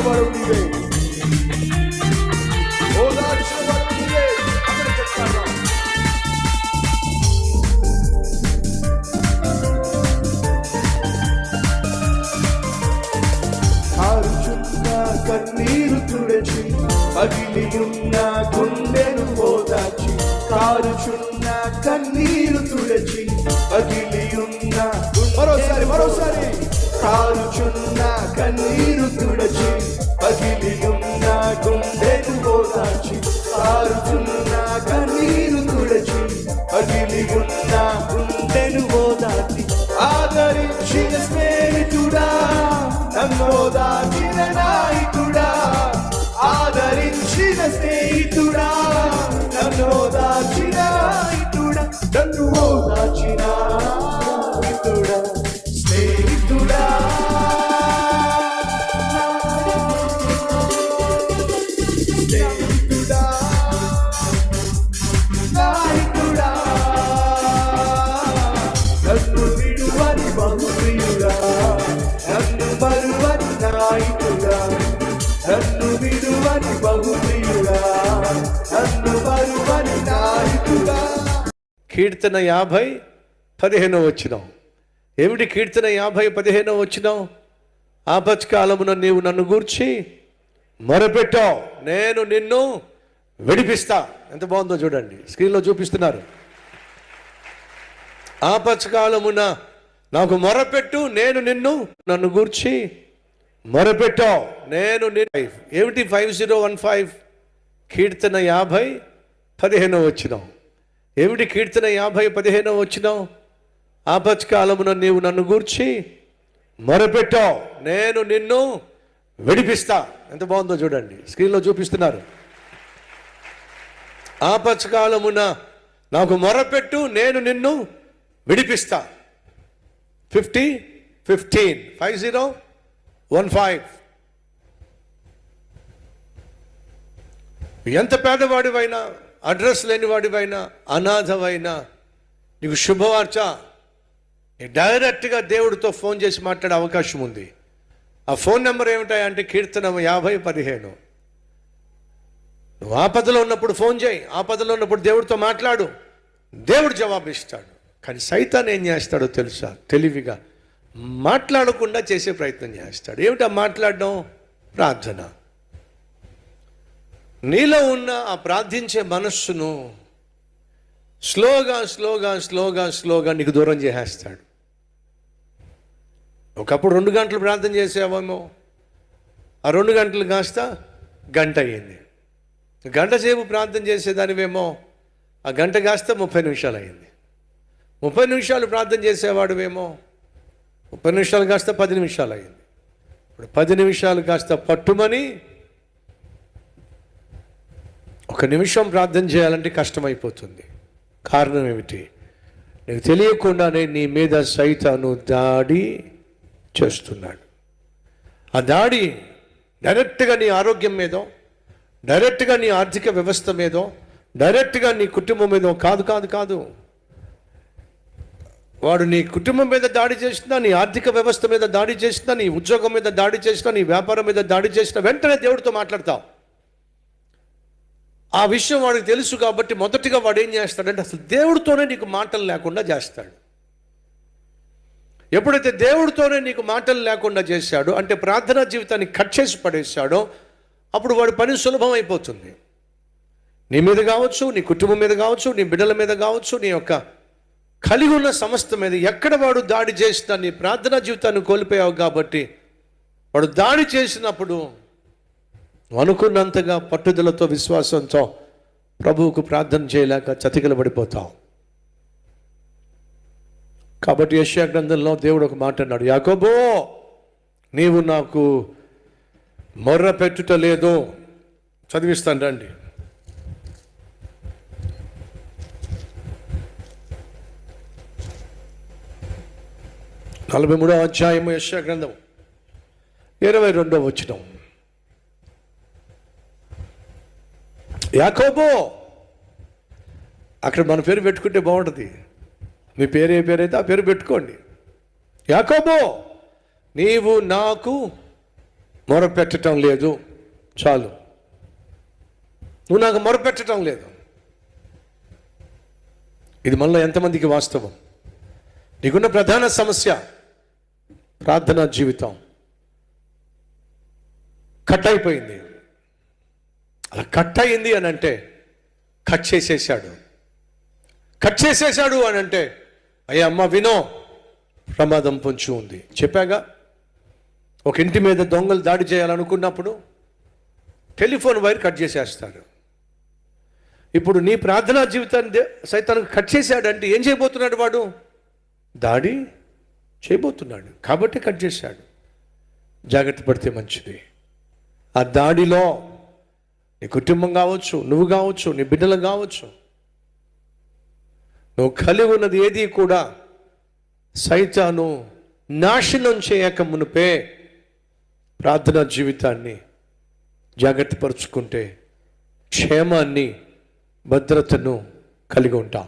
వాడు నీవే, ఓదార్చిన వాడు నీవే. అందరూ చెప్తారా? కారుచున్న కన్నీరు తుడచి, పగిలి ఉన్న గుండెను ఓదార్చి. కారుచున్న కన్నీరు తుడచి, పగిలి ఉన్న మరోసారి కారుచున్న కన్నీరు తుడచి, పగిలి ఉన్న గుండెను ఓదార్చి. కారుచున్న కన్నీరు తుడచి, పగిలి ఉన్న గుండెను ఓదార్చి. ఆదరించిన స్నేహితుడా, నన్ను ఓదార్చిన నాయకుడా. ఆదరించిన స్నేహితుడా, నన్ను ఓదార్చిన నాయకుడా. నన్ను ఓదార్చిన నాయకుడా, స్నేహితుడా. స్నేహితుడా, నాయకుడా. నన్ను విడువని బహుప్రియుడా, నన్ను మరువని నాయకుడా. నన్ను విడువని బహుప్రియుడా, నన్ను మరువని నాయకుడా. కీర్తన 50:15 ఏమిటి? కీర్తన 50:15 ఆపత్కాలమున నీవు నన్ను గూర్చి మొరపెట్టావు, నేను నిన్ను విడిపిస్తా. ఎంత బాగుందో చూడండి, స్క్రీన్లో చూపిస్తున్నారు. ఆపత్కాలమున నాకు మొరపెట్టు, నేను నన్ను గూర్చి మొరపెట్టావు, నేను నిన్ను. ఏమిటి 5015? కీర్తన 50:15 ఏమిటి? కీర్తన 50:15 ఆపత్కాలమున నీవు నన్ను గూర్చి మొరపెట్టావు, నేను నిన్ను విడిపిస్తా. ఎంత బాగుందో చూడండి, స్క్రీన్లో చూపిస్తున్నారు. ఆపత్కాలమున నాకు మొరపెట్టు, నేను నిన్ను విడిపిస్తా. 50:15 ఎంత పేదవాడివైనా, అడ్రస్ లేనివాడివైనా, అనాథవైనా, నీకు శుభవార్త డైరెక్ట్గా దేవుడితో ఫోన్ చేసి మాట్లాడే అవకాశం ఉంది. ఆ ఫోన్ నెంబర్ ఏమిటాయంటే కీర్తన 50:15. నువ్వు ఆపదలో ఉన్నప్పుడు ఫోన్ చేయి, ఆపదలో ఉన్నప్పుడు దేవుడితో మాట్లాడు, దేవుడు జవాబు ఇస్తాడు. కానీ సైతాన్ ఏం చేస్తాడో తెలుసా? తెలివిగా మాట్లాడకుండా చేసే ప్రయత్నం చేస్తాడు. ఏమిటా మాట్లాడడం? ప్రార్థన. నీలో ఉన్న ఆ ప్రార్థించే మనస్సును స్లోగా నీకు దూరం చేసేస్తాడు. ఒకప్పుడు 2 గంటలు ప్రార్థన చేసేవేమో, ఆ 2 గంటలు కాస్త గంట అయ్యింది. గంట సేపు ప్రార్థన చేసేదానివేమో, ఆ గంట కాస్త 30 నిమిషాలు అయింది. 30 నిమిషాలు ప్రార్థన చేసేవాడువేమో, 30 నిమిషాలు కాస్త 10 నిమిషాలు అయింది. ఇప్పుడు 10 నిమిషాలు కాస్త పట్టుమని 1 నిమిషం ప్రార్థన చేయాలంటే కష్టమైపోతుంది. కారణం ఏమిటి? నీకు తెలియకుండానే నీ మీద సైతాను దాడి చేస్తున్నాడు. ఆ దాడి డైరెక్ట్గా నీ ఆరోగ్యం మీదో, డైరెక్ట్గా నీ ఆర్థిక వ్యవస్థ మీదో, డైరెక్ట్గా నీ కుటుంబం మీదో కాదు. వాడు నీ కుటుంబం మీద దాడి చేసినా, నీ ఆర్థిక వ్యవస్థ మీద దాడి చేసినా, నీ ఉద్యోగం మీద దాడి చేసినా, నీ వ్యాపారం మీద దాడి చేసినా వెంటనే దేవుడితో మాట్లాడతావు. ఆ విషయం వాడికి తెలుసు కాబట్టి మొదటిగా వాడు ఏం చేస్తాడంటే అసలు దేవుడితోనే నీకు మాటలు లేకుండా చేస్తాడు. ఎప్పుడైతే దేవుడితోనే నీకు మాటలు లేకుండా చేశాడో, అంటే ప్రార్థనా జీవితాన్ని కట్ చేసి పడేశాడో, అప్పుడు వాడి పని సులభం అయిపోతుంది. నీ మీద కావచ్చు, నీ కుటుంబం మీద కావచ్చు, నీ బిడ్డల మీద కావచ్చు, నీ యొక్క కలిగి ఉన్న సమస్త మీద ఎక్కడ వాడు దాడి చేసినా నీ ప్రార్థనా జీవితాన్ని కోల్పోయావు. కాబట్టి వాడు దాడి చేసినప్పుడు అనుకున్నంతగా పట్టుదలతో, విశ్వాసంతో ప్రభువుకు ప్రార్థన చేయలేక చతికిలబడిపోతావు. కాబట్టి యెషయా గ్రంథంలో దేవుడు ఒక మాట అన్నాడు, యాకోబో నీవు నాకు మొర్ర పెట్టుట లేదు. చదివిస్తాను రండి. > 43వ అధ్యాయము యెషయా గ్రంథం 22వ వచనం. యాకోబో, అక్కడ మన పేరు పెట్టుకుంటే బాగుంటుంది. మీ పేరు ఏ పేరైతే ఆ పేరు పెట్టుకోండి. యాకోబో నీవు నాకు మొరపెట్టడం లేదు, చాలు. నువ్వు నాకు మొరపెట్టడం లేదు. ఇది మనలో ఎంతమందికి వాస్తవం? నీకున్న ప్రధాన సమస్య ప్రార్థనా జీవితం కట్ అయిపోయింది. అలా కట్ అయింది అని అంటే కట్ చేసేసాడు అని అంటే, అయ్యా అమ్మ వినో, ప్రమాదం పొంచి ఉంది. చెప్పాగా, ఒక ఇంటి మీద దొంగలు దాడి చేయాలనుకున్నప్పుడు టెలిఫోన్ వైర్ కట్ చేసేస్తాడు. ఇప్పుడు నీ ప్రార్థనా జీవితాన్ని సైతానికి కట్ చేశాడంటే ఏం చేయబోతున్నాడు? వాడు దాడి చేయబోతున్నాడు కాబట్టి కట్ చేశాడు. జాగ్రత్త పడితే మంచిది. ఆ దాడిలో నీ కుటుంబం కావచ్చు, నువ్వు కావచ్చు, నీ బిడ్డలు కావచ్చు, నువ్వు కలిగి ఉన్నది ఏది కూడా సైతాను నాశనం చేయక మునిపే ప్రార్థనా జీవితాన్ని జాగ్రత్త పరుచుకుంటే క్షేమాన్ని, భద్రతను కలిగి ఉంటాం.